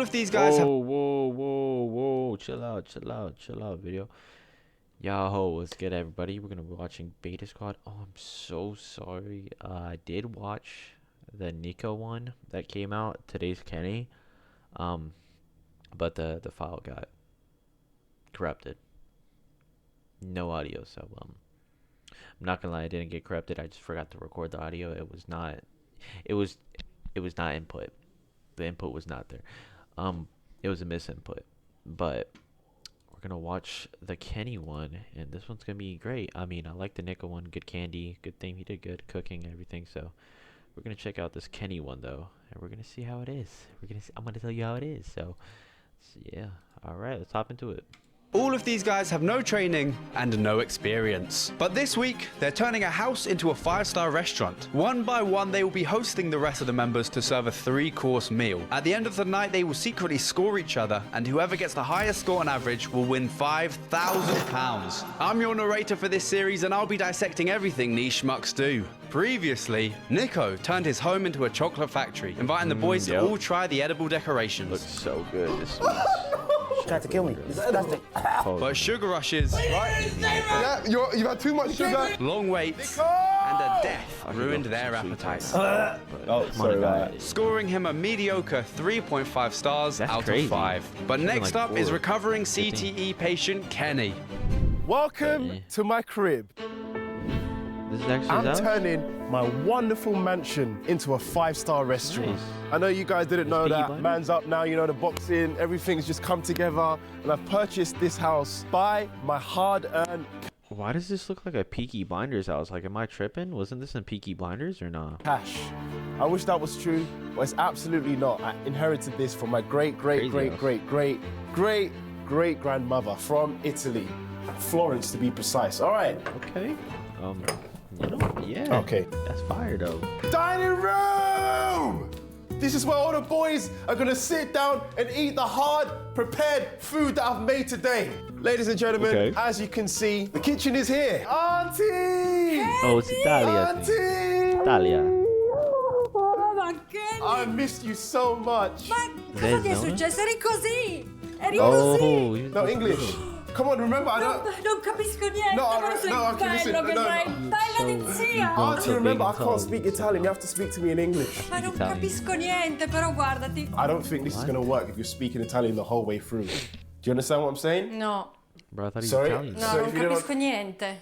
of these guys have... Whoa. Chill out, video. Yo, what's good, everybody? We're gonna be watching Beta Squad. Oh, I'm so sorry. I did watch the Nico one that came out. Today's Kenny. But the file got corrupted. No audio, so I'm not gonna lie, I didn't get corrupted. I just forgot to record the audio. It was not input. The input was not there. It was a misinput. But we're gonna watch the Kenny one, and this one's gonna be great. I mean, I like the Nico one. Good candy, good thing. He did good cooking, everything. So we're gonna check out this Kenny one though, and we're gonna see how it is. I'm gonna tell you how it is. So yeah, all right, let's hop into it. All of these guys have no training and no experience. But this week, they're turning a house into a 5-star restaurant. One by one, they will be hosting the rest of the members to serve a 3-course meal. At the end of the night, they will secretly score each other, and whoever gets the highest score on average will win £5,000. I'm your narrator for this series, and I'll be dissecting everything these schmucks do. Previously, Nico turned his home into a chocolate factory, inviting the boys to all try the edible decorations. Looks so good. This one. Tried to kill me. Disgusting. But sugar rushes, Yeah, you've had too much sugar. long waits, and a death ruined their appetites. Oh, sorry. Scoring him a mediocre 3.5 stars That's out crazy. of 5. But next like up is 4. recovering CTE patient Kenny. Welcome to my crib. This is actually I'm his house? turning my wonderful mansion into a 5-star restaurant. Nice. I know you guys didn't know Peaky that. Blinders? Man's up now, you know, the boxing, everything's just come together. And I've purchased this house by my hard-earned Why does this look like a Peaky Blinders house? Like, am I tripping? Wasn't this in Peaky Blinders or not? cash. I wish that was true, but it's absolutely not. I inherited this from my great-great-great-great-great-great-grandmother from Italy. Florence, to be precise. All right. Okay. Yeah. Okay. That's fire though. Dining room! This is where all the boys are gonna sit down and eat the hard prepared food that I've made today. Ladies and gentlemen, Okay. as you can see, the kitchen is here. Auntie! Oh, it's Italia. Auntie! Italia. Ma che... I missed you so much. Ma cosa ti è successo? Eri così! Eri Oh, così! he was No, English. Come on, remember, I don't... Non capisco niente, No, però sei okay, listen, bello che no. fai bella di zia! Auntie, remember, I Italian. can't speak Italian. You have to speak to me in English. Ma non Italian. capisco niente, però guardati. I don't think this is gonna work if you're speaking Italian the whole way through. Do you understand what I'm saying? No, Bro, I thought he was Sorry? Italian. no, So non if you don't- capisco niente.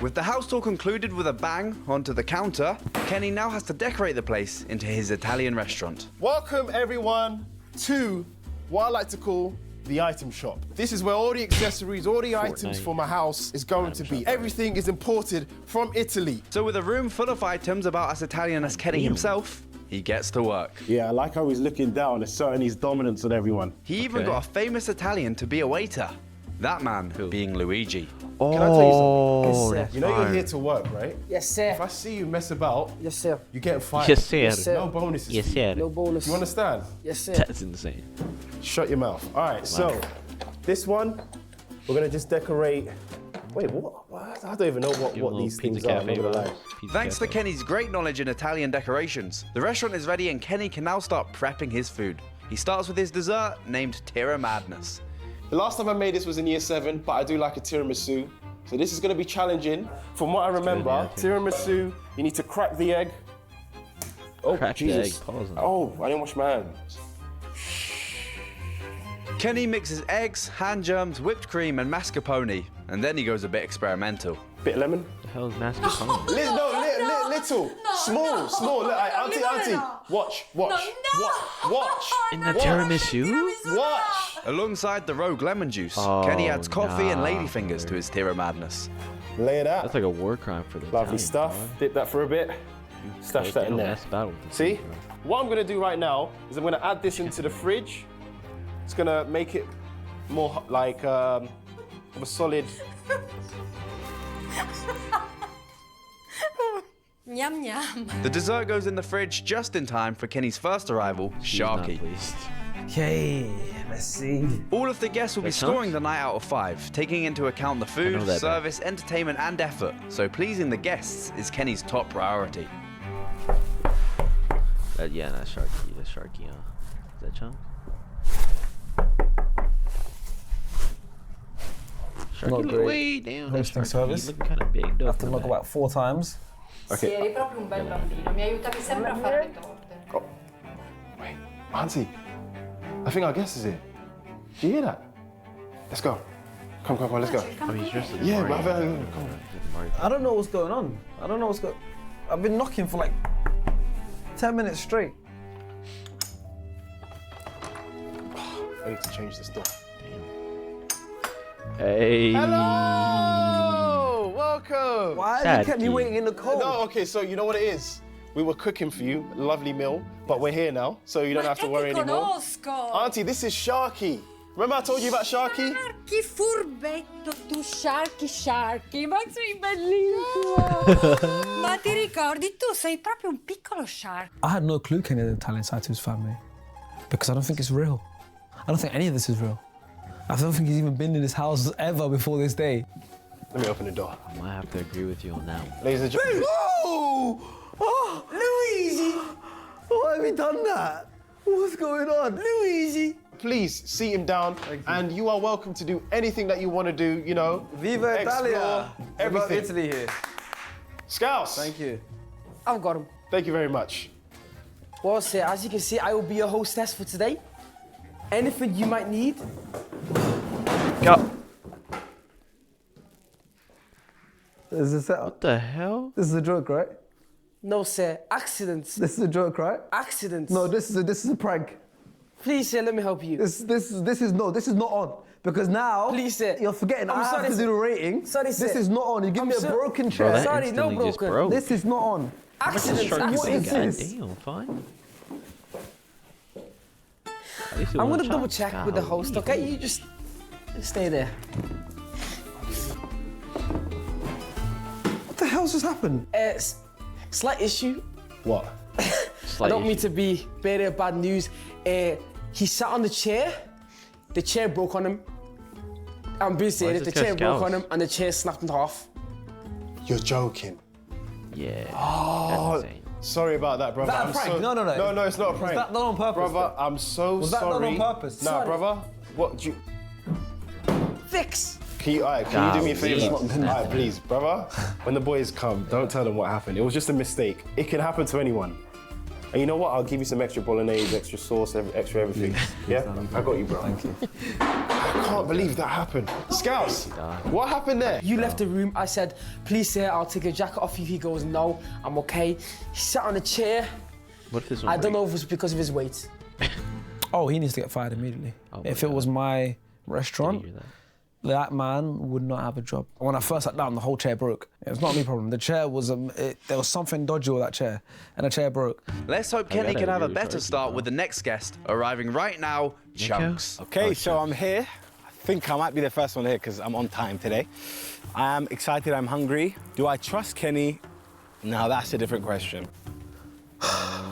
With the house tour concluded with a bang onto the counter, Kenny now has to decorate the place into his Italian restaurant. Welcome everyone to what I like to call the item shop. This is where all the accessories, all the items for my house is going to be. Everything is imported from Italy. So with a room full of items about as Italian as Kenny himself, he gets to work. Yeah, I like how he's looking down, asserting his dominance on everyone. He even got a famous Italian to be a waiter. That man being Luigi. Oh, Can I tell you something? that's You know you're fire. here to work, right? Yes, sir. If I see you mess about, Yes, sir. you're getting fired. Yes, sir. Yes, sir. No bonuses. Yes, for you. sir. No bonus. You understand? Yes, sir. That's insane. Shut your mouth. All right, so this one, we're gonna just decorate. Wait, what? I don't even know Give him a what little these things pizza are. I'm not cafe gonna lie. vibes. Pizza Thanks to cafe. Kenny's great knowledge in Italian decorations, the restaurant is ready and Kenny can now start prepping his food. He starts with his dessert named Tira Madness. The last time I made this was in year 7, but I do like a tiramisu. So this is gonna be challenging. From what I remember, yeah. tiramisu, you need to crack the egg. Oh, Crack the Jesus. egg, pause. Oh, I didn't wash my hands. Kenny mixes eggs, hand germs, whipped cream, and mascarpone, and then he goes a bit experimental. Bit of lemon. The hell is mascarpone? Little. Small. Look, auntie. Watch. Watch. In the tiramisu? Watch. Alongside the rogue lemon juice, Oh, Kenny adds coffee and nah, ladyfingers to his Tira Madness. Lay it out. That's like a war crime for the Lovely Italians, stuff. bro. Dip that for a bit. Stash They that in don't there. mess about with this See? thing, bro. What I'm gonna do right now is I'm gonna add this into the fridge. It's gonna make it more like of a solid. Gnam gnam. The dessert goes in the fridge just in time for Kenny's first arrival, He's not Sharky. pleased. Okay, let's see. All of the guests will be That scoring sounds- the night out of 5, taking into account the know food, that service, entertainment, and effort. So pleasing the guests is Kenny's top priority. Yeah, that's Sharky. That's Sharky, huh? Is that Chunks? Sharky, Not look great. way down. Hosting service. Looking kind of big. I have to knock about 4 times. Sì, eri proprio un bel bambino, mi aiutavi sempre a fare le torte. Wait, Auntie, I think our guest is here. Do you hear that? Let's go. Come, let's go. Oh, he's dressed as Yeah, Mario. come on. I don't know what's going on. I don't know what's going. I've been knocking for like 10 minutes straight. I need to change this door. Hey. Hello! Welcome! Why have you kept me Sadky. waiting in the cold? No, okay, so you know what it is? We were cooking for you, a lovely meal, but we're here now, so you don't have to Che worry ti anymore. conosco! Auntie, this is Sharky. Remember I told you about Sharky? Sharky, furbetto, tu Sharky, ma sei bellissimo! Ma ti ricordi, tu sei proprio un piccolo Shark. I had no clue Kenny had an Italian side to his family because I don't think it's real. I don't think any of this is real. I don't think he's even been in his house ever before this day. Let me open the door. I might have to agree with you on that one. Ladies and gentlemen. Oh! Oh! Luigi! Why have you done that? What's going on? Luigi! Please seat him down, and you are welcome to do anything that you want to do, you know. Viva explore Italia! everything. Italy here. Scouse! Thank you. I've got him. Thank you very much. Well, sir, as you can see, I will be your hostess for today. Anything you might need. Go. This is a setup. What the hell? This is a joke, right? No, sir, accidents. This is a joke, right? Accidents. No, this is a prank. Please, sir, let me help you. This is not on. Because now Please, sir. you're forgetting I'm I sorry, have to sir. do the rating. Sorry, This sir. is not on. You give I'm me a so- broken Bro, chair. that Sorry, no instantly just broken. broke. This is not on. Accidents. Sharky What is God this? damn, fine. I'm gonna double check with the host, okay? You just stay there. What the hell's just happened? Slight issue. What? I don't mean to be bearer of bad news. He sat on the chair. The chair broke on him. I'm being serious. The this guy chair broke on Scouse? him, and the chair snapped in half. You're joking. Yeah. Oh, That's insane. sorry about that, brother. that a I'm prank? So... No. No, it's not a prank. that done on purpose, Brother, I'm so Was that sorry. done on purpose? Nah, Sorry. brother. What do you... Fix. Can you do me a favour? Golly. Alright, please, brother. When the boys come, don't tell them what happened. It was just a mistake. It can happen to anyone. And you know what? I'll give you some extra bolognese, extra sauce, extra everything. Yeah? I got you, bro. Thank you. I can't believe that happened. Scouts, what happened there? You left the room. I said, please, sir, I'll take your jacket off you. He goes, no, I'm okay. He sat on a chair. What if this one I don't know if it was because of his weight. Oh, he needs to get fired immediately. Oh If my it was my Did restaurant, you hear that? that man would not have a job. When I first sat down, the whole chair broke. It was not me problem. The chair was, there was something dodgy with that chair, and the chair broke. Let's hope I Kenny gotta can have a agree with better Sharky, start bro. with the next guest arriving right now, Chunks. Okay, so I'm here. I think I might be the first one here because I'm on time today. I am excited, I'm hungry. Do I trust Kenny? Now that's a different question.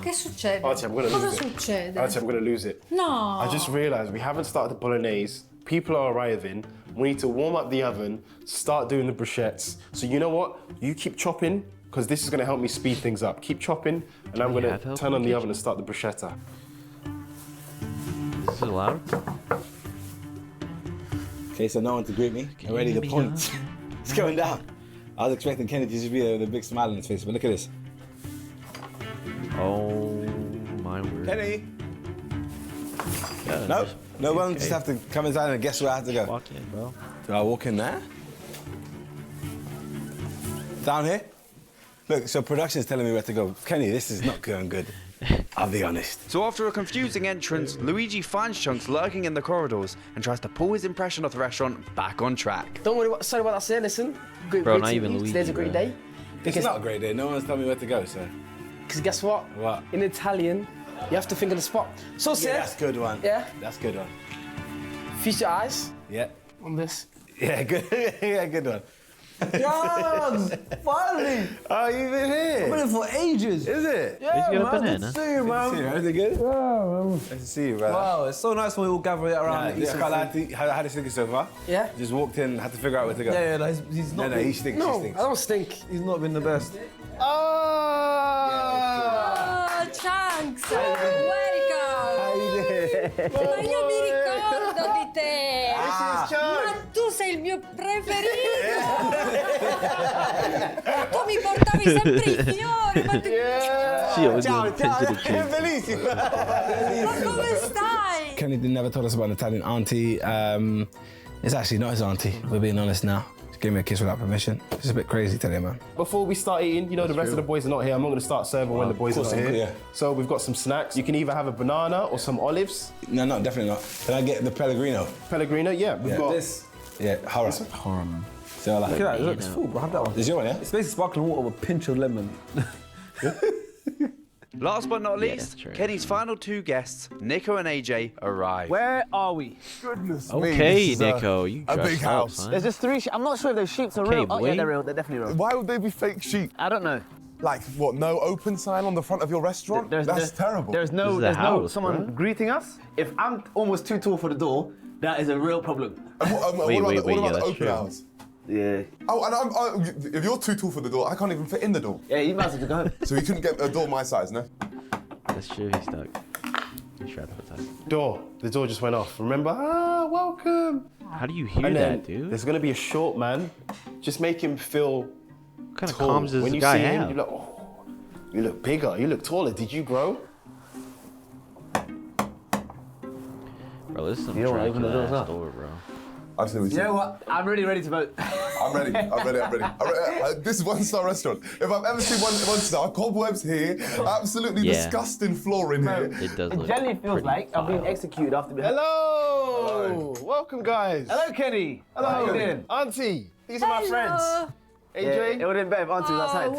Che succede? Auntie, I'm gonna Cosa lose it. succede? Auntie, I'm gonna lose it. No. I just realised we haven't started the bolognese. People are arriving. We need to warm up the oven, start doing the bruschettes. So you know what? You keep chopping, because this is gonna help me speed things up. Keep chopping, and I'm we gonna have help turn in on the the oven and start the bruschetta. Is this allowed? Okay, so no one to greet me. Already the point. It's going down. I was expecting Kenny to just be there with a big smile on his face, but look at this. Oh my word. Kenny! Yeah, Nope. just- No one okay. just have to come inside and guess where I have to go. Walk in, bro. Do I walk in there? Down here? Look, so production's telling me where to go. Kenny, this is not going good. I'll be honest. So after a confusing entrance, Luigi finds Chunks lurking in the corridors and tries to pull his impression of the restaurant back on track. Don't worry, sorry about that, sir. Listen. Great, Bro, great not to even meet you. Luigi, Today's a great bro. day. It's not a great day. No one's telling me where to go, so. Because guess what? What? In Italian, you have to think of the spot. So, sir, Yeah, that's a good one. Yeah? That's a good one. feast your eyes Yeah. on this. Yeah, good. Yeah, good one. John, finally! Oh, you've been here? I've been here for ages. Is it? Yeah, He's got a man, banana. good to see you, man. See you, everything good? Yeah, man. Nice to see you, brother. Wow, it's so nice when we all gather around and eat Yeah, I some can't food. lie to you. How does it think so far? Yeah? Just walked in, had to figure out where to go. Yeah, no, he's not. No, he stinks, No, he I stinks. don't stink. He's not been the best. Oh! Oh, Chunks! Welcome! How you doing? Ma io mi ricordo di te. Ma tu sei il mio preferito. Tu mi portavi sempre i fiori. Ma tu... She always doing attention to change. Bellissimo. Ma come stai? Kenny never told us about an Italian auntie. It's actually not his auntie, we're being honest now. She gave me a kiss without permission. It's a bit crazy today, man. Before we start eating, you know, the rest of the boys are not here. I'm not going to start serving when the boys are not here. Yeah. So we've got some snacks. You can either have a banana or some olives. No, definitely not. Can I get the Pellegrino? Pellegrino, yeah. We've got This. Yeah, horror. Horror, man. So I like Look it. at that. Look, it's full, bro. Have that one. Is your one, yeah? It's basically sparkling water with a pinch of lemon. Last but not Yeah, least, that's true. Kenny's final two guests, Nico and AJ, arrive. Where are we? Goodness Okay, Nico, you a dressed big up, house. son. There's just 3 sheep. I'm not sure if those sheep are Okay, real. Oh, yeah, boy. they're real. They're definitely real. Why would they be fake sheep? I don't know. Like, what, no open sign on the front of your restaurant? That's terrible. There's This no, is a there's no house, someone bro. greeting us. If I'm almost too tall for the door, that is a real problem. And what about Wait, the yeah, open that's true. house? Yeah. Oh, and if you're too tall for the door, I can't even fit in the door. Yeah, you might as well go home. So you couldn't get a door my size, no? That's true, he's stuck. He's trapped with us. the door just went off. Remember? Ah, welcome. How do you hear And then that, dude? there's going to be a short man. Just make him feel What kind of tall. comms does When the you guy see him, have? you're like, oh, you look bigger, you look taller. Did you grow? Bro, this is some You don't wanna open the doors Dracula-ass up? door, bro. I've seen what you You know what? I'm really ready to vote. I'm ready. This is one-star restaurant. If I've ever seen one star, cobwebs here, absolutely Yeah. disgusting flooring here. It does It look generally feels pretty like I'm being vile. executed after being. Hello. Welcome, guys. Hello, Kenny. Hello. How you doing? Auntie. These are my friends. Hello. AJ. It would have been better if Auntie was outside. Oh,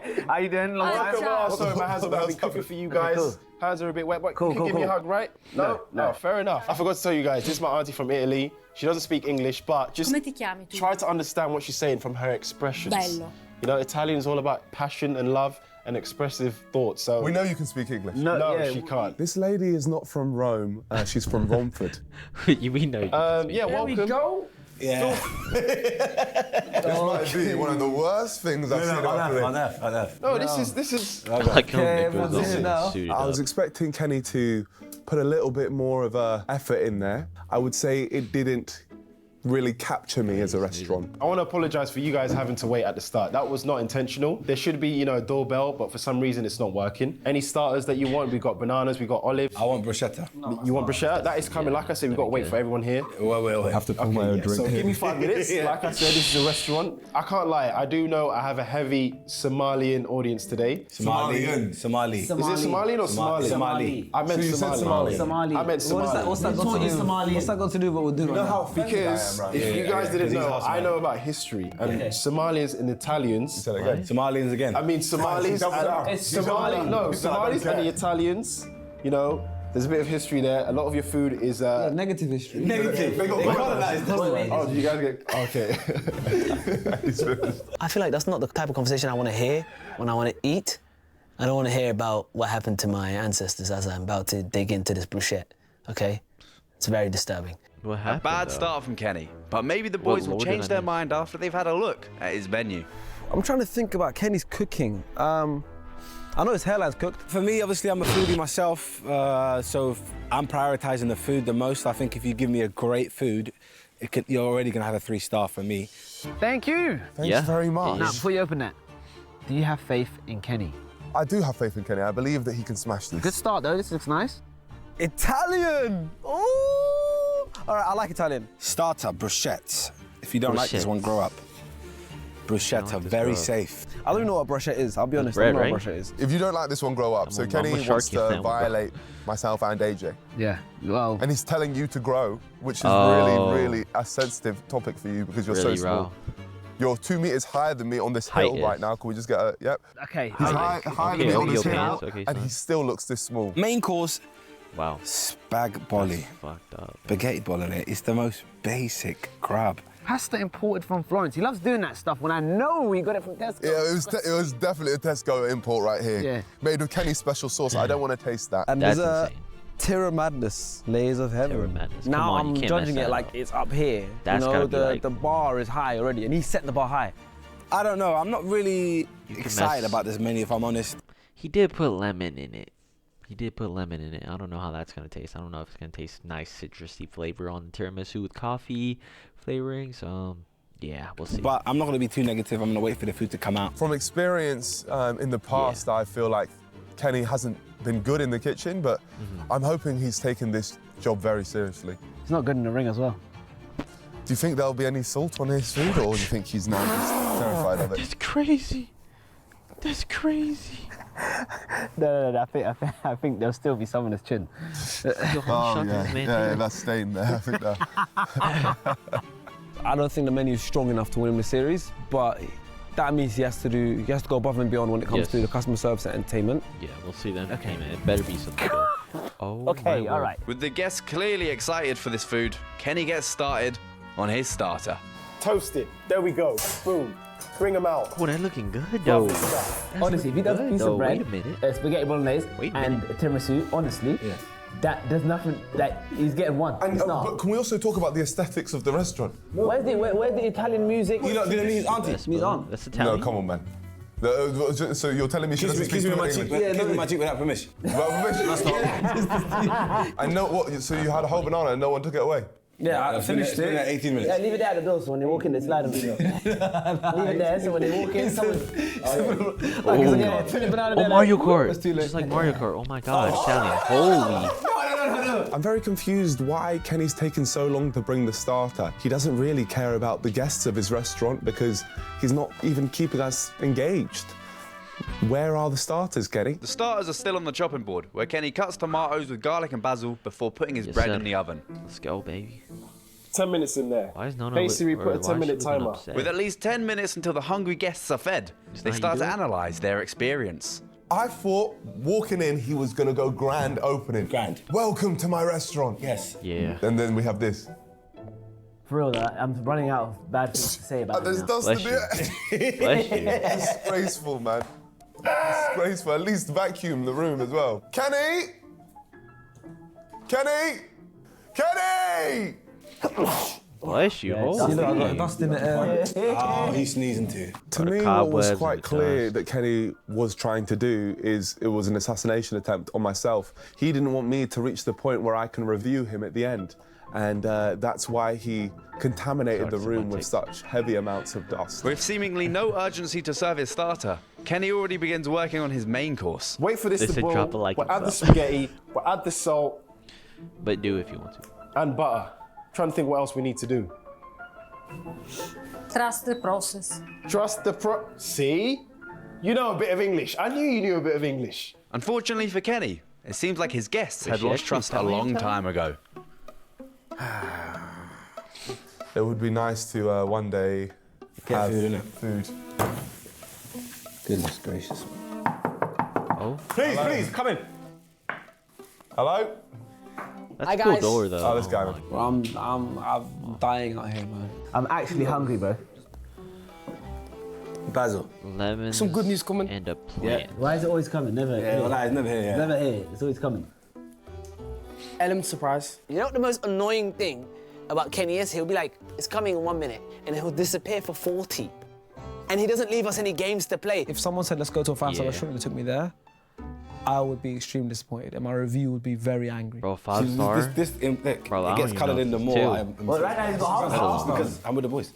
welcome. How you doing? Long time. Welcome. Oh, sorry, my hands are wet. I've been cooking for you guys. cool. Hands are a bit wet. But Cool, you can cool, give me a cool. hug, right? No, fair enough. I forgot to tell you guys, this is my auntie from Italy. She doesn't speak English, but just Come ti chiami tu? try to understand what she's saying from her expressions. Bello. You know, Italian is all about passion and love and expressive thoughts. So We know you can speak English. no, yeah, she can't. This lady is not from Rome. She's from Romford. You mean no? Yeah, welcome. go. Yeah. This might be one of the worst things I've seen out today. No, this is. I like how Okay, Nico's everyone's all in now. suited I was up. expecting Kenny to put a little bit more of a effort in there. I would say it didn't really capture me as a restaurant. I want to apologize for you guys having to wait at the start. That was not intentional. There should be, you know, a doorbell, but for some reason it's not working. Any starters that you want, we've got bananas, we've got olives. I want bruschetta. You want bruschetta? That is coming. Like I said, we've got to wait for everyone here. Wait. I have to pull my own drink So here. give me 5 minutes. Like I said, this is a restaurant. I can't lie. I do know I have a heavy Somalian audience today. Somali. Is it Somalian or Somali? Somali. I meant So you said Somali. Somali. I meant Somali. What's that got to do? What's that got to do with what we're doing right now? Because if you guys didn't know, I know about history. And Somalians and Italians. Say that again. Somalians again. I mean, Somalis Double down. and Somalis and the Italians. You know, there's a bit of history there. A lot of your food is. Negative history. Negative. They got Oh, do you guys get? Okay. I feel like that's not the type of conversation I want to hear when I want to eat. I don't want to hear about what happened to my ancestors as I'm about to dig into this bruschetta, okay? It's very disturbing. What A happened? bad though? start from Kenny, but maybe the boys will what change did I their miss? mind after they've had a look at his menu. I'm trying to think about Kenny's cooking. I know his hairline's cooked. For me, obviously, I'm a foodie myself, so I'm prioritizing the food the most. I think if you give me a great food, you're already gonna have a 3-star for me. Thank you. Thanks very much. Now, before you open that, do you have faith in Kenny? I do have faith in Kenny. I believe that he can smash this. Good start though. This looks nice. Italian! Ooh! All right, I like Italian. Starter, bruschetta. If you don't like this one, grow up. Bruschetta, this very grow up. safe. I don't even know what bruschetta is. I'll be honest. bread, I don't know right? what bruschetta is. If you don't like this one, grow up. So I'm a Kenny shark wants you to fan, bro. violate myself and AJ. Yeah. Well. And he's telling you to grow, which is Oh. really a sensitive topic for you because you're Really so small. raw. You're 2 meters higher than me on this Height hill right is. now. Can we just get a, yep. Okay. He's how- higher than Okay, me on this okay, hill, okay, and fine. he still looks this small. Main course, Wow. spag bolli. Fucked up. Spaghetti bolognese. It's the most basic crab. Pasta imported from Florence. He loves doing that stuff when I know he got it from Tesco. Yeah, it was definitely a Tesco import right here. Yeah. Made with Kenny's special sauce. I don't want to taste that. And That's there's a insane. Tear of Madness, Layers of Heaven. Tear of Madness. Come Now on, you I'm can't judging mess it that like up. it's up here. That's you know, gotta be like- the bar is high already, and he set the bar high. I don't know. I'm not really You can excited mess- about this menu, if I'm honest. He did put lemon in it. He did put lemon in it. I don't know how that's gonna taste. I don't know if it's gonna taste nice citrusy flavor on the tiramisu with coffee flavorings. Yeah, we'll see. But I'm not going to be too negative. I'm going to wait for the food to come out. From experience in the past, I feel like Kenny hasn't been good in the kitchen, but I'm hoping he's taken this job very seriously. He's not good in the ring as well. Do you think there'll be any salt on his food, or do you think he's now just terrified of it? That's crazy. That's crazy. No. I think there'll still be some on his chin. That's staying there. I think that. I don't think the menu's strong enough to win him the series, but that means he has to go above and beyond when it comes to the customer service and entertainment. Yeah, we'll see the entertainment. It better be something good. Oh, okay, all right. With the guests clearly excited for this food, Kenny gets started on his starter. Toasted. There we go. Boom. Bring them out. Oh, they're looking good though. Honestly, if he does a piece of bread, Wait a minute. spaghetti bolognese, Wait a and tiramisu, honestly, that there's nothing that he's getting one. And, It's not. but can we also talk about the aesthetics of the restaurant? Where's the Italian music? You not gonna need auntie? That's Italian. No, come on, man. So you're telling me she doesn't speak Kiss me with my fluent cheek. English? Kiss me with my cheek without permission. Without permission? I know what. So you had a whole banana and no one took it away. Yeah, I finished It's been it. 18 minutes. Yeah, leave it there at the door so when they walk in, they slide on the door. Leave it there so when they walk in, someone. Oh, Mario Kart. Just like Mario Kart. Oh my God, Italian. Holy. I'm very confused why Kenny's taken so long to bring the starter. He doesn't really care about the guests of his restaurant because he's not even keeping us engaged. Where are the starters, Kenny? The starters are still on the chopping board, where Kenny cuts tomatoes with garlic and basil before putting his Yes, bread sir. in the oven. Let's go, baby. 10 minutes in there. Why is Nona Basically, we or put a why is 10-minute she looking timer. upset? With at least 10 minutes until the hungry guests are fed, they how you start do to it? analyze their experience. I thought walking in, he was gonna go grand opening. Grand. Welcome to my restaurant. Yes. Yeah. And then we have this. For real, though, I'm running out of bad things to say about There's it now. dust in Bless it. Bless you. Disgraceful, man. Disgraceful. At least vacuum the room as well. Kenny! Kenny! Kenny! Bless you. Holy. You know, I got dust in the air. Oh, he's sneezing too. To Lot of me, what cobwebs was in quite the clear dust. that Kenny was trying to do is it was an assassination attempt on myself. He didn't want me to reach the point where I can review him at the end. And that's why he contaminated the room with such heavy amounts of dust. With seemingly no urgency to serve his starter, Kenny already begins working on his main course. Wait for this They to said boil. drop a like We'll and add the stuff. spaghetti, we'll add the salt But do if you want to. and butter. Trying to think what else we need to do. Trust the process. Trust the See? You know a bit of English. I knew you knew a bit of English. Unfortunately for Kenny, it seems like his guests had she lost actually trust a Italian long Italian? time ago. It would be nice to one day have food, innit? food. Goodness gracious. Oh, Please, come in. Hello? that's Hi, a cool guys. door though. Oh, this guy, man. I'm dying out here, man. I'm actually hungry, bro. Basil. Lemons Some good news coming. and a plant. Why is it always coming? Never. Yeah, well, that is never here. Yeah. Never here. It's always coming. Element surprise. You know what the most annoying thing about Kenny is? He'll be like, it's coming in 1 minute, and he'll disappear for 40. And he doesn't leave us any games to play. If someone said, let's go to a five-star Yeah. restaurant and they took me there, I would be extremely disappointed and my review would be very angry. Bro, 5-star. Look, Bro, I it don't gets even coloured know in the if more. it's two. Well, right now he's got half. Because I'm with the boys.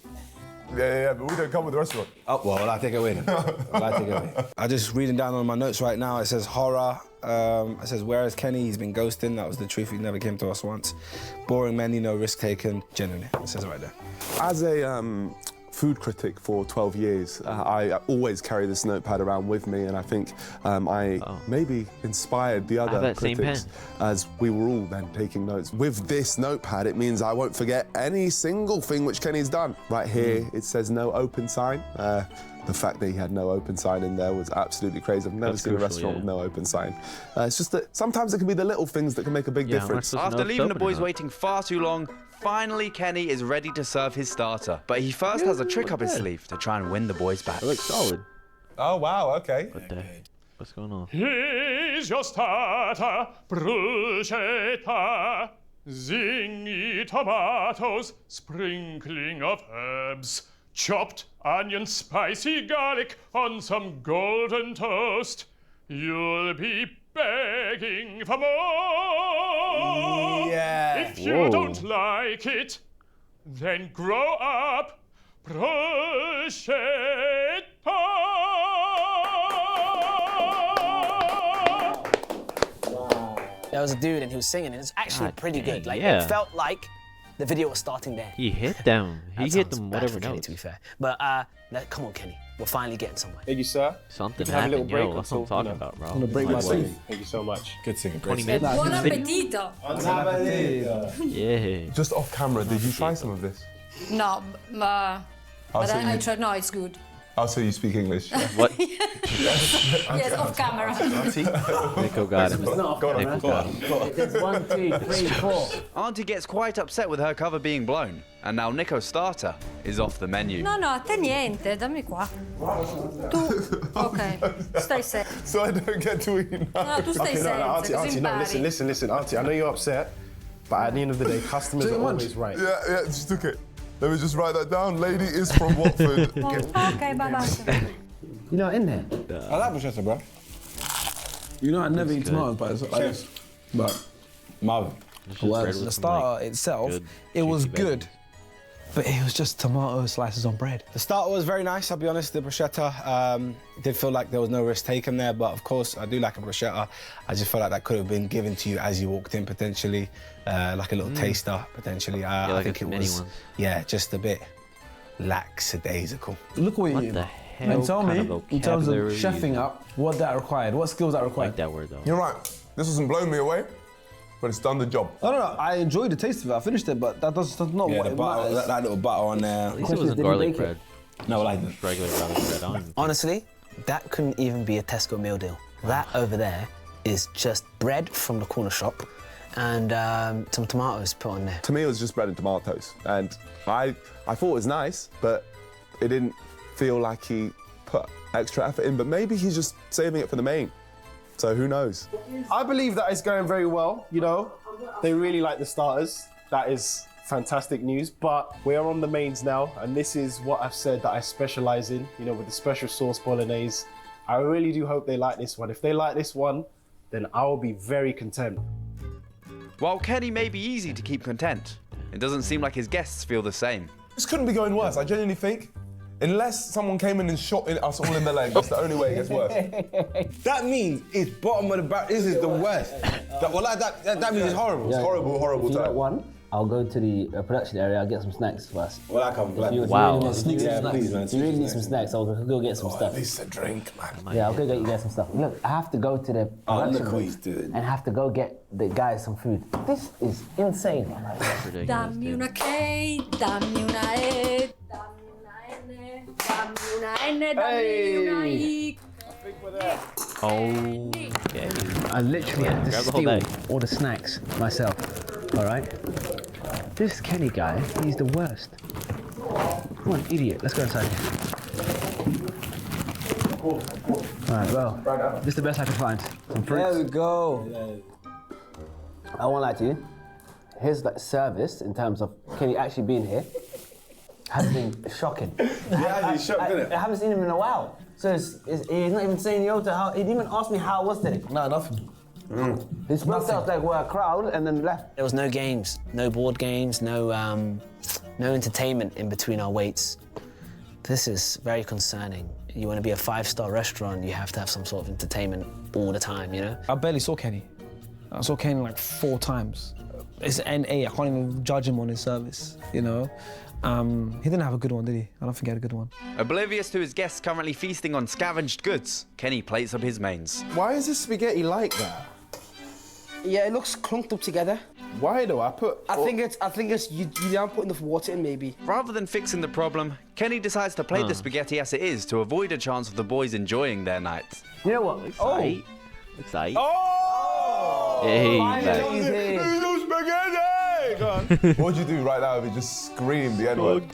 Yeah, but we don't come with the restaurant. Oh, well, I take it away then. I take it away. I just reading down on my notes right now. It says horror. It says, where is Kenny? He's been ghosting. That was the truth. He never came to us once. Boring menu, no risk taken. Genuinely. It says it right there. As a food critic for 12 years, I always carry this notepad around with me, and I think I maybe inspired the other that same critics as we were all then taking notes. With this notepad, it means I won't forget any single thing which Kenny's done. Right here, it says no open sign. The fact that he had no open sign in there was absolutely crazy. I've never That's seen a crucial, restaurant yeah. with no open sign. It's just that sometimes it can be the little things that can make a big Yeah, difference. I'm not supposed to After know if it's leaving the open or boys not. waiting far too long, finally Kenny is ready to serve his starter. But he first has a trick up his sleeve to try and win the boys back. It looks solid. Oh, wow, okay. What the? What's going on? Here's your starter, bruschetta, zingy tomatoes, sprinkling of herbs, chopped onion, spicy garlic on some golden toast. You'll be begging for more. Yeah. If you don't like it, then grow up, bruschetta. There was a dude and he was singing, and it's actually God pretty dang, good. Like yeah. it felt like the video was starting there. He hit them. He That hit sounds them bad whatever for Kenny, notes. to be fair. But come on, Kenny, we're finally getting somewhere. Thank you, sir. Something You can have a little happened, break yo. That's what I'm until, talking you know, about, bro. I'm gonna break my Like, sleeve. Thank you so much. Good singing. 20 Great minutes. Buon appetito. Yeah. Just off camera, did you try some of this? No, but so I you- tried. No, it's good. Oh, so you speak English? What? Yes, off camera. Nico got him. not Nico got him. There's 1, 2, 3, 4. Auntie gets quite upset with her cover being blown, and now Nico's starter is off the menu. No, a te niente, dammi qua. Tu, ok, stai sei. So I don't get to eat now. No, tu stai Okay, no, senza, Auntie, così no, impari. listen, Auntie. I know you're upset, but at the end of the day, customers are always right. Yeah, just took it. Let me just write that down. Lady is from Watford. Ok, bye. You're not in there. I like bruschetta, bro. You know, I never eat tomatoes, but it's like this. But Marvin. It's just well, bread with the some, starter like, itself, good, it was juicy good, veggies. but it was just tomato slices on bread. The starter was very nice, I'll be honest. The bruschetta did feel like there was no risk taken there, but of course, I do like a bruschetta. I just felt like that could have been given to you as you walked in, potentially, like a little taster, potentially. I like think a it mini was, ones. yeah, just a bit lackadaisical. Look what you What eat. the hell And tell kind me, of in terms of vocabulary is chefing that? up, what that required, what skills that I required. like that word, though. You're right. This hasn't blown me away, but it's done the job. No, I enjoyed the taste of it. I finished it, but that's not Yeah, what the it butter, matters. that little butter on there. At least it wasn't garlic bread. No, like Just regular garlic bread. I don't even Honestly, that couldn't even be a Tesco meal deal. That over there is just bread from the corner shop and some tomatoes put on there. To me, it was just bread and tomatoes, and I thought it was nice, but it didn't feel like he put extra effort in. But maybe he's just saving it for the main. So who knows? I believe that it's going very well, you know. They really like the starters. That is fantastic news. But we are on the mains now, and this is what I've said that I specialize in, you know, with the special sauce bolognese. I really do hope they like this one. If they like this one, then I will be very content. While Kenny may be easy to keep content, it doesn't seem like his guests feel the same. This couldn't be going worse. I genuinely think, unless someone came in and shot us all in the leg, that's the only way it gets worse. that means it's bottom of the barrel. This is the worst. That means it's horrible. It's horrible If you time. got one, I'll go to the production area. I'll get some snacks first. Well, I come. If you Wow. really need Sneak some snacks. Please, man. If you really need some snacks, I'll go get some stuff. At least a drink, man. Yeah, I'll go get you guys some stuff. Look, I have to go to the production look what booth he's doing. and have to go get the guys some food. This is insane. ridiculous, Dammi dude. una K, dammi una E, dammi una N, dammi una N, dammi una I. Okay. I literally Yeah, had to grab the whole steal bag. all the snacks myself. All right. This Kenny guy, he's the worst. What an idiot. Let's go inside. All right. Well, this is the best I can find. Some fruits. There we go. I won't lie to you. His like service in terms of Kenny actually being here has been shocking. Yeah, he's shocked, isn't it? I haven't seen him in a while, so he's not even saying yo to how. He didn't even ask me how it was today. No, nothing. He spoke to us like we're a crowd and then left. There was no games, no board games, no entertainment in between our waits. This is very concerning. You want to be a 5-star restaurant, you have to have some sort of entertainment all the time, you know? I barely saw Kenny. I saw Kenny like 4 times. It's NA, I can't even judge him on his service, you know? He didn't have a good one, did he? I don't think he had a good one. Oblivious to his guests currently feasting on scavenged goods, Kenny plates up his mains. Why is this spaghetti like that? Yeah, it looks clunked up together. Why though? I think it's you aren't putting enough water in maybe. Rather than fixing the problem, Kenny decides to plate the spaghetti as it is to avoid a chance of the boys enjoying their night. You know what? Looks aight. Looks aight. Oh! Hey, Finally, he's back. here. No spaghetti! Go on. What would you do right now if you just screamed the N-word?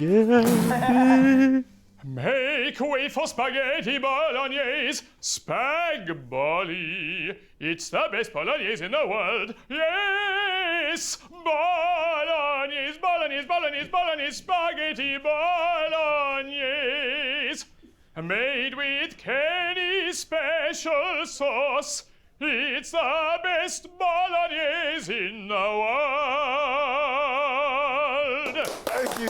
Make way for spaghetti bolognese, spag-bolly. It's the best bolognese in the world. Yes, bolognese, bolognese, bolognese, bolognese, spaghetti bolognese. Made with Kenny's special sauce. It's the best bolognese in the world. Thank you.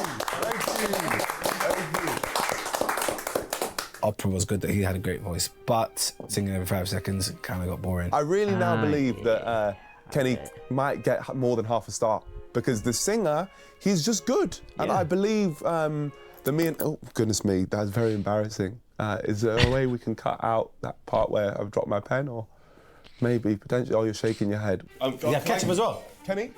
Opera was good that he had a great voice, but singing every 5 seconds kind of got boring. I really now believe that Kenny might get more than half a star because the singer, he's just good. And I believe oh goodness me, that's very embarrassing. Is there a way we can cut out that part where I've dropped my pen or maybe potentially, oh, you're shaking your head. Yeah, ketchup as well. Kenny?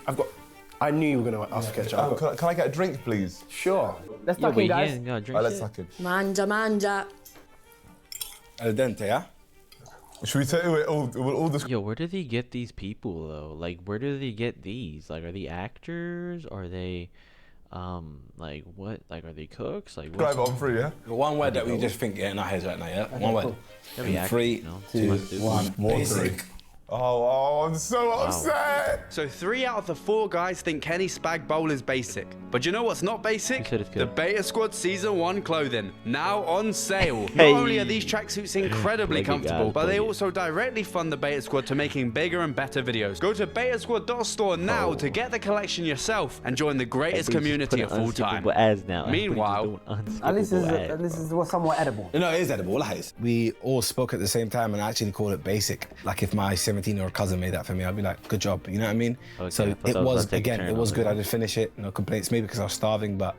I knew you were going to ask for ketchup. Can I get a drink, please? Sure. Let's tuck in, guys. Let's tuck in. Mangia. Al dente, yeah? Should we take all the... Yo, where do they get these people though? Like, where do they get these? Like, are they actors? Are they, like what? Like, are they cooks? Like, Drive on through, yeah? One word that we just think in our heads right now, yeah? One word. Cool. 3, 2, 1. Basic. Oh, I'm so upset. So 3 out of the 4 guys think Kenny Spag Bowl is basic. But you know what's not basic? The Beta Squad Season 1 clothing, now on sale. Not only are these tracksuits incredibly comfortable, but they also directly fund the Beta Squad to making bigger and better videos. Go to betasquad.store now to get the collection yourself and join the greatest community of all time. Meanwhile, At least this is somewhat edible. No, it is edible. We all spoke at the same time and actually called it basic. Like if my 17-year-old cousin made that for me, I'd be like, good job, you know what I mean? So it was, again, it was good. I did finish it, no complaints, maybe because I was starving, but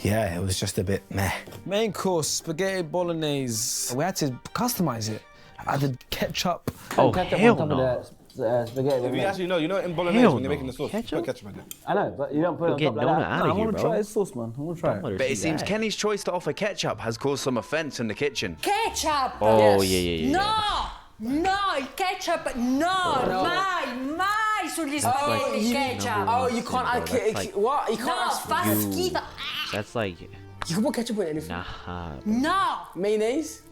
yeah, it was just a bit meh. Main course, spaghetti bolognese. We had to customize it. I added ketchup. Oh, ketchup hell on top no. of the spaghetti. If you actually know, in bolognese when you're making the sauce, Ketchup? put ketchup in there. I know, but you don't put it on Get top like Nona that. out I of here, want to bro. try his sauce, man. I want to try it. but it seems Kenny's choice to offer ketchup has caused some offense in the kitchen. Ketchup! Oh, yeah. No, il ketchup, no, mai sugli spaghetti ketchup. Oh, you can't add what? You can't No, fa schifo. That's like, You can put ketchup in anything. nah. No, Mayonnaise?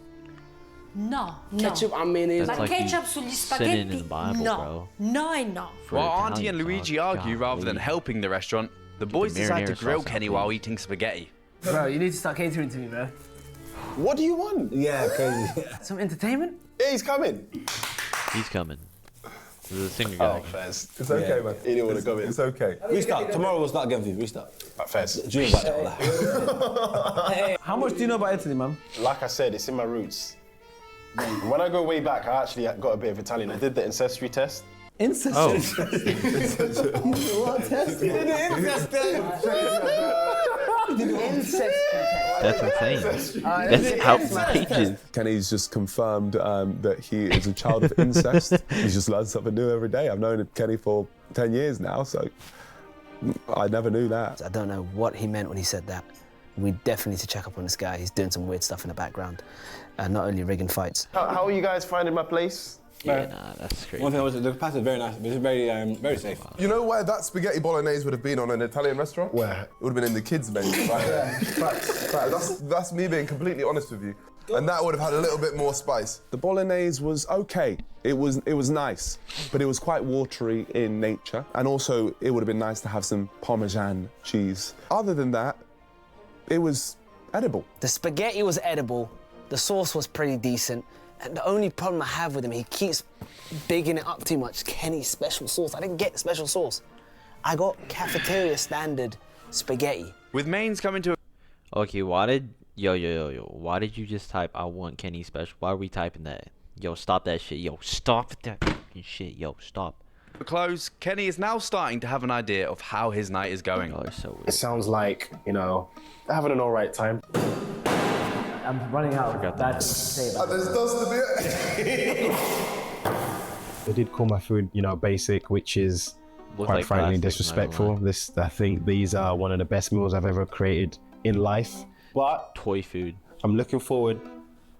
no. Ketchup and mayonnaise. That's Ma like ketchup you sugli sinning in the spaghetti? Bible, No, bro. no and no. For While Auntie Italian and Luigi sauce, argue rather than golly. helping the restaurant, the boys the decide to marinara grill sauce Kenny out, while please. eating spaghetti. Bro, you need to start catering to me, bro. What do you want? Yeah, crazy. Some entertainment? Yeah, he's coming. He's coming. This is a singer guy. Fez. It's okay, man. He didn't want to come in. It's okay. Restart. Tomorrow we'll start again for you. Restart. Fez. June back to How much do you know about Italy, man? Like I said, it's in my roots. When I go way back, I actually got a bit of Italian. I did the ancestry test. Incest. Oh. What test? You did the incest That's insane. That's outrageous. Kenny's just confirmed that he is a child of incest. He's just learned something new every day. I've known Kenny for 10 years now, so I never knew that. I don't know what he meant when he said that. We definitely need to check up on this guy. He's doing some weird stuff in the background. Not only rigging fights. How are you guys finding my place? Yeah, nah, that's crazy. One thing I was, the pasta is very nice, but it's very safe. You know where that spaghetti bolognese would have been on an Italian restaurant? Where? It would have been in the kids' menu. Right? Facts. That's me being completely honest with you. And that would have had a little bit more spice. The bolognese was okay. It was nice, but it was quite watery in nature. And also, it would have been nice to have some Parmesan cheese. Other than that, it was edible. The spaghetti was edible. The sauce was pretty decent. And the only problem I have with him, he keeps bigging it up too much. Kenny's special sauce. I didn't get special sauce. I got cafeteria standard spaghetti. With mains coming to Okay, why did why did you just type I want Kenny special? Why are we typing that? Yo, stop that shit. Yo, stop that fucking shit. Yo, stop. a close, Kenny is now starting to have an idea of how his night is going. Oh, it's so weird. It sounds like, you know, they're having an all right time. I'm running out of bad things to say about There's dust a bit. They did call my food, you know, basic, which is Look quite like frankly plastic, I'm not gonna disrespectful. I think these are one of the best meals I've ever created in life. But toy food. I'm looking forward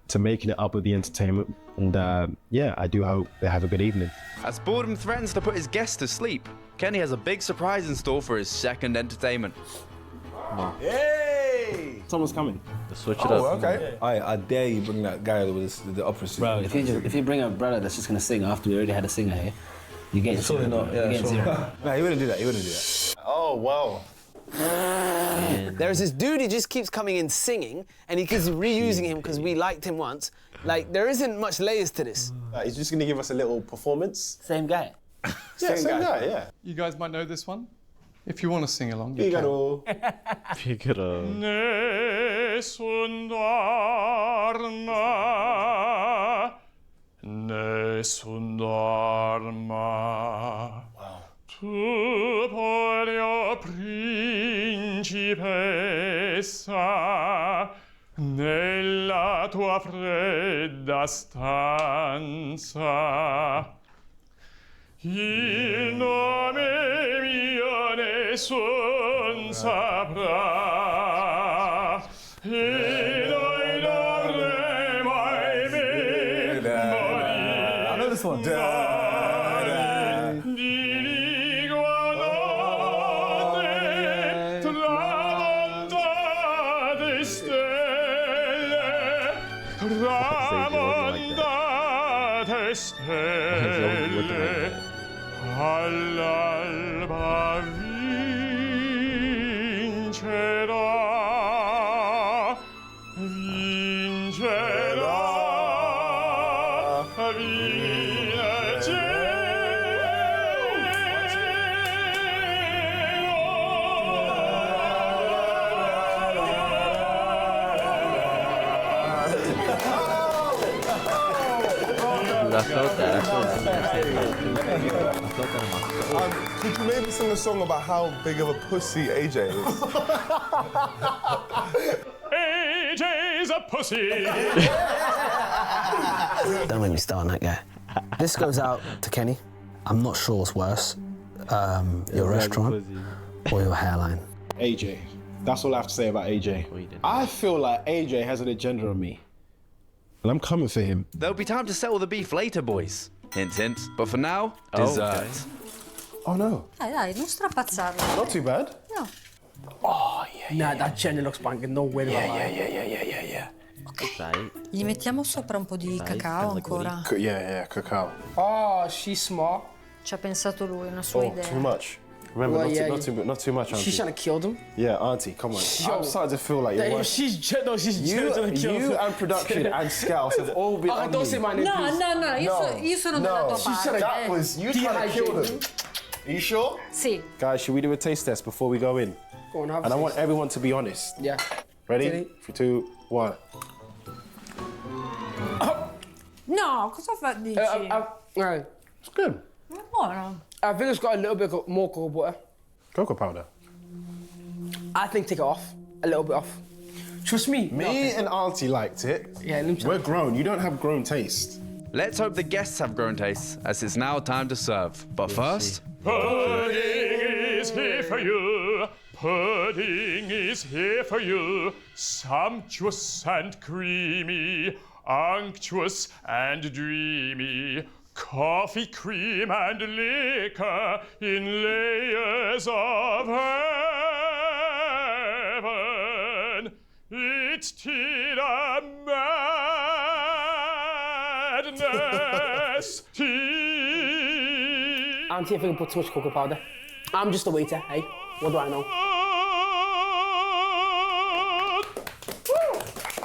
to making it up with the entertainment. And yeah, I do hope they have a good evening. As boredom threatens to put his guests to sleep, Kenny has a big surprise in store for his second entertainment. Hey! Someone's coming. Let's switch it up. Okay. I dare you bring that guy with the opera suit. Bro, if you bring a brother that's just gonna sing after we already had a singer here, you're getting Surely zero. not. You're Yeah, getting surely zero. not. No, he wouldn't do that. He wouldn't do that. Oh, well, And There's this dude, he just keeps coming in singing, and he keeps reusing him because we liked him once. Like, there isn't much layers to this. He's just gonna give us a little performance. Same guy. Same guy, yeah. You guys might know this one. If you want to sing along, you Figaro. Figaro. Nessun dorma, nessun dorma. Tu polio principessa, nella tua fredda stanza. Il nome mio nessun saprà, e noi dovremo ahimè morire. I know this one. Di lingua notte, tramontate stelle, tramontate stelle, all'alba vincerà, vincerà, La flauta Could you maybe sing a song about how big of a pussy AJ is? AJ's a pussy. Don't make me start on that guy. This goes out to Kenny. I'm not sure what's worse, your restaurant or your hairline. AJ. That's all I have to say about AJ. I feel like AJ has an agenda on me. And I'm coming for him. There'll be time to settle the beef later, boys. Hint, hint. But for now, dessert. okay. Oh no. Dai, non strapazzarlo. Not too bad. No. Oh, yeah. Nah, that generally looks banging. No way. Yeah. Gli mettiamo sopra un po' di cacao ancora. Yeah, cacao. Oh, she's smart. Ci ha pensato lui, una sua idea. Too much. Remember, Well, not too much, Auntie. She's trying to kill them. Yeah, Auntie, come on. Yo. I'm starting to feel like you're worse. She's trying to kill them. You and production and Scouse have all been on don't me. say my name, No, please. no, io sono dalla tua parte. That was you trying to kill them. Are you sure? Sì. Guys, should we do a taste test before we go in? Go on, have And a I want taste. everyone to be honest. Yeah. Ready? 3, 2, 1. No, cosa dici? Right. It's good. È buono. I think it's got a little bit more cocoa butter. Cocoa powder. I think take it off. A little bit off. Trust me. Me and Auntie liked it. Yeah, let me try. We're grown. You don't have grown taste. Let's hope the guests have grown tastes, as it's now time to serve. But first, Pudding is here for you. Pudding is here for you. Sumptuous and creamy, unctuous and dreamy. Coffee, cream, and liquor in layers of heaven. It's Tira Madness. Auntie, I think I put too much cocoa powder. I'm just a waiter, hey? What do I know?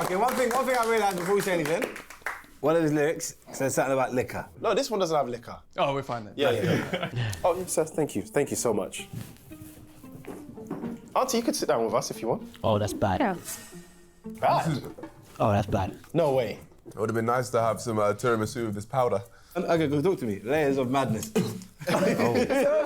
Okay, one thing I realised before we say anything. One of his lyrics says something about liquor. No, this one doesn't have liquor. Oh, we're fine then. Yeah. Oh, Seth, thank you. Thank you so much. Auntie, you could sit down with us if you want. Oh, that's bad. Yeah. Bad? Oh, that's bad. No way. It would have been nice to have some tiramisu with this powder. Okay, go talk to me. Layers of madness.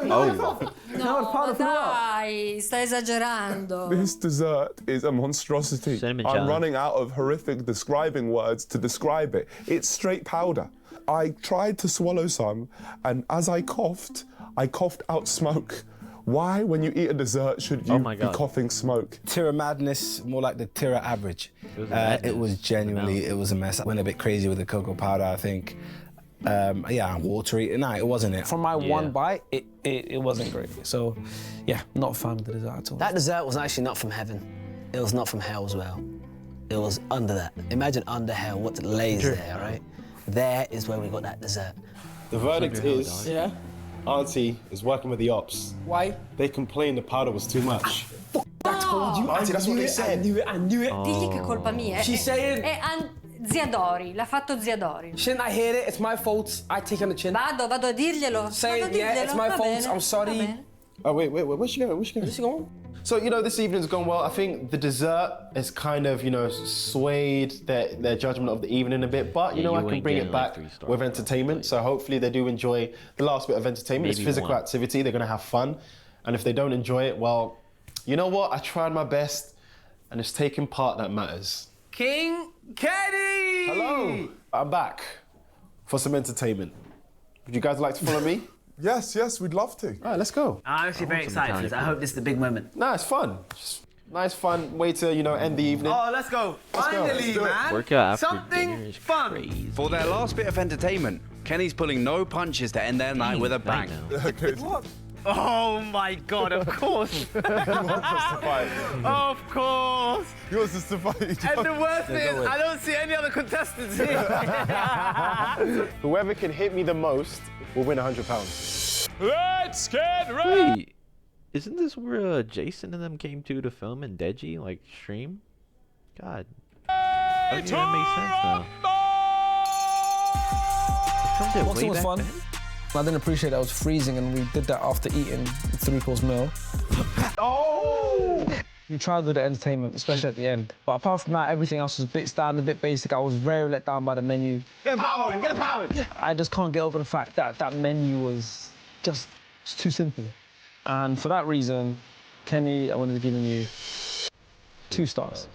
No, dai, stai esagerando. This dessert is a monstrosity. Cinnamon I'm challenge. running out of horrific describing words to describe it. It's straight powder. I tried to swallow some, and as I coughed out smoke. Why, when you eat a dessert, should you be coughing smoke? Tira madness, more like the Tira average. It was genuinely, it was a mess. I went a bit crazy with the cocoa powder, I think. Yeah, watery. No, it wasn't it. From my one bite, it wasn't great. So, yeah, not a fan of the dessert at all. That dessert was actually not from heaven. It was not from hell as well. It was under that. Imagine under hell, what lays there, right? There is where we got that dessert. The verdict is, Auntie is working with the ops. Why? They complained the powder was too much. told you. Auntie, that's what they said. I knew it. Digli che è colpa mia. She's saying... Zia Dori, l'ha fatto zia Dori. Shouldn't I hear it? It's my fault. I take on the chin. Vado a dirglielo. Say, yeah, it's my Va fault. bene, I'm sorry. va bene. Oh, wait, where's she going? Where's she going? So, you know, this evening's gone well. I think the dessert has kind of, you know, swayed their judgment of the evening a bit, but, you know, I can bring it back with entertainment. So hopefully they do enjoy the last bit of entertainment. It's physical activity. They're going to have fun. And if they don't enjoy it, well, you know what? I tried my best, and it's taking part that matters. King Kenny! Hello, I'm back for some entertainment. Would you guys like to follow me? Yes, we'd love to. All right, let's go. I'm actually very excited for this. I hope this is the big moment. Nah, it's fun. Just nice, fun way to, you know, end the evening. Oh, let's go. Finally, man. Workout after Something dinner is fun. crazy. For their last bit of entertainment, Kenny's pulling no punches to end their night with a bang. What? Oh my God! Of course. He wants us to fight. Of course. He wants us to fight. And the worst is, I don't see any other contestants here. Whoever can hit me the most will win £100. Let's get ready! Wait, isn't this where Jason and them came to film in Deji, like stream? God, doesn't even make sense now. Boxing was fun. I didn't appreciate that I was freezing, and we did that after eating a 3-course meal. Oh! We tried to do the entertainment, especially at the end. But apart from that, everything else was a bit standard, a bit basic. I was very let down by the menu. Get empowered! Get empowered! I just can't get over the fact that that menu was just too simple. And for that reason, Kenny, I wanted to give you 2 stars.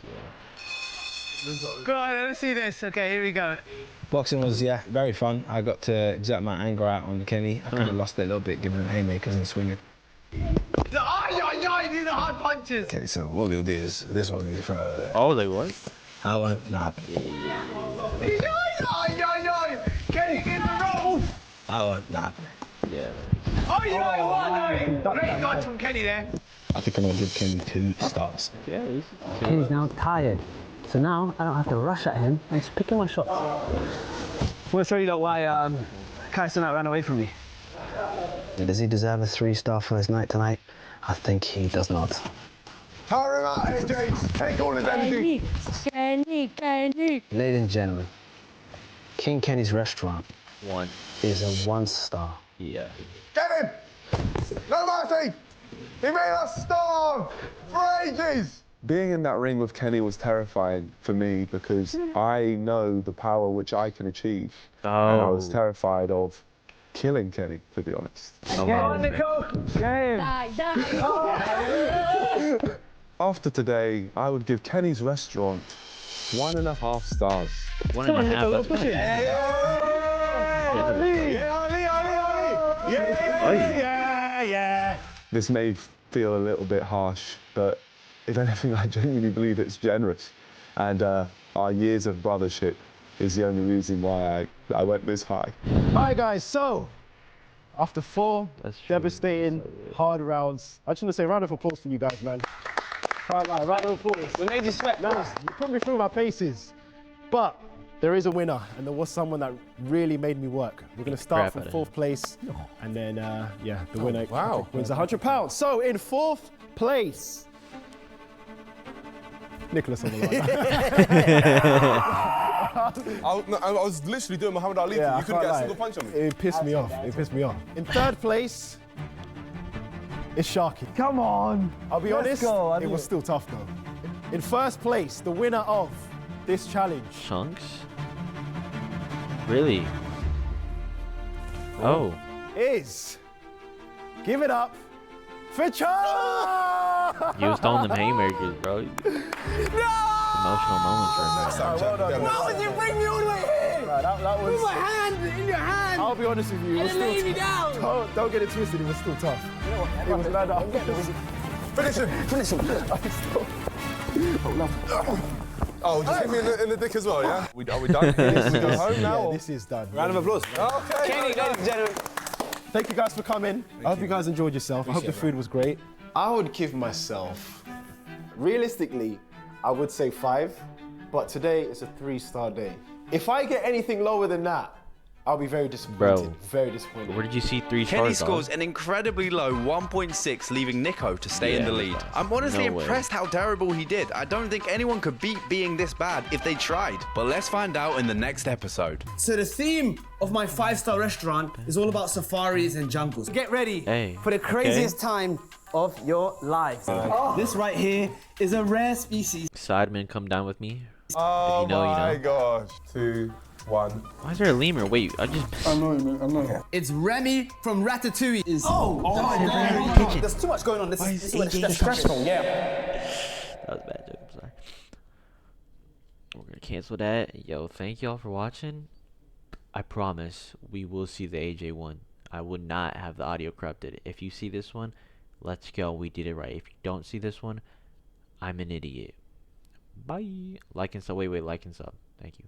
Go on, let's see this. Okay, here we go. Boxing was, yeah, very fun. I got to exert my anger out on Kenny. I kind of lost it a little bit, giving him haymakers and swinging. These are hard punches. Okay, so what we'll do is this one will be for. Oh, they what? I won't. Nah. Kenny in the rope. I won't. Nah. Yeah. Oh, you know what? Great dodge from Kenny there. I think I'm gonna give Kenny 2 stars. Yeah, He's now tired. So now I don't have to rush at him. I'm just picking my shots. Well, sorry, look, why Kyson ran away from me. Does he deserve a 3-star for his night tonight? I think he does not. Power him out, AJ. Take all his energy. Kenny. Ladies and gentlemen, King Kenny's restaurant is a 1-star. Yeah. Get him! No mercy! He made us starve for ages! Being in that ring with Kenny was terrifying for me because I know the power which I can achieve. And I was terrified of killing Kenny, to be honest. After today, I would give Kenny's restaurant 1.5 stars. 1.5. That's Yeah. This may feel a little bit harsh, but if anything, I genuinely believe it's generous. And our years of brothership is the only reason why I went this high. All right, guys, so after 4 devastating, hard rounds, I just want to say a round of applause for you guys, man. Round of applause. We made you sweat. Nice. You put me through my paces. But there is a winner, and there was someone that really made me work. We're going to start from 4th place, and then, yeah, the winner wins £100. So in 4th place, Nicholas on the line. I was literally doing Muhammad Ali. Yeah, you couldn't get a single punch on me. It pissed me off. It pissed me off. In 3rd place, it's Sharky. Come on. I'll be honest, go. it was still tough though. In 1st place, the winner of this challenge. Chunks? Really? Oh. Is. Give it up for Chunks! He was throwing them haymakers, bro. Emotional moments right now. Well done. How did you bring me all the way here? Right, that was. Put my hand in your hand. I'll be honest with you. It was And lay still me down. Don't get it twisted. It was still tough. It was Finish him! Finish him! Oh, just hit me in the dick as well, yeah? Are we done? We go home now? Yeah, this is done. Round of applause. Okay. Kenny, ladies and gentlemen. Thank you guys for coming. I hope you guys enjoyed yourself. I hope the food was great. I would give myself, realistically, I would say 5, but today it's a 3-star day. If I get anything lower than that, I'll be very disappointed. Bro. Very disappointed. Where did you see 3 Kenny stars? scores an incredibly low 1.6, leaving Nico to stay in the lead. I'm honestly No way. impressed how terrible he did. I don't think anyone could beat being this bad if they tried. But let's find out in the next episode. So the theme of my 5-star restaurant is all about safaris and jungles. Get ready for the craziest time of your lives. This right here is a rare species. Sidemen, come down with me. Oh If you know, you my know. gosh. 2, 1. Why is there a lemur? Wait, I just. I know, man. I know. It's Remy from Ratatouille. There's too much going on. This is where the stressful. Yeah. That was a bad joke. I'm sorry. We're gonna cancel that. Yo, thank y'all for watching. I promise we will see the AJ one. I would not have the audio corrupted. If you see this one, let's go. We did it right. If you don't see this one, I'm an idiot. Bye. Like and sub. Wait, like and sub. Thank you.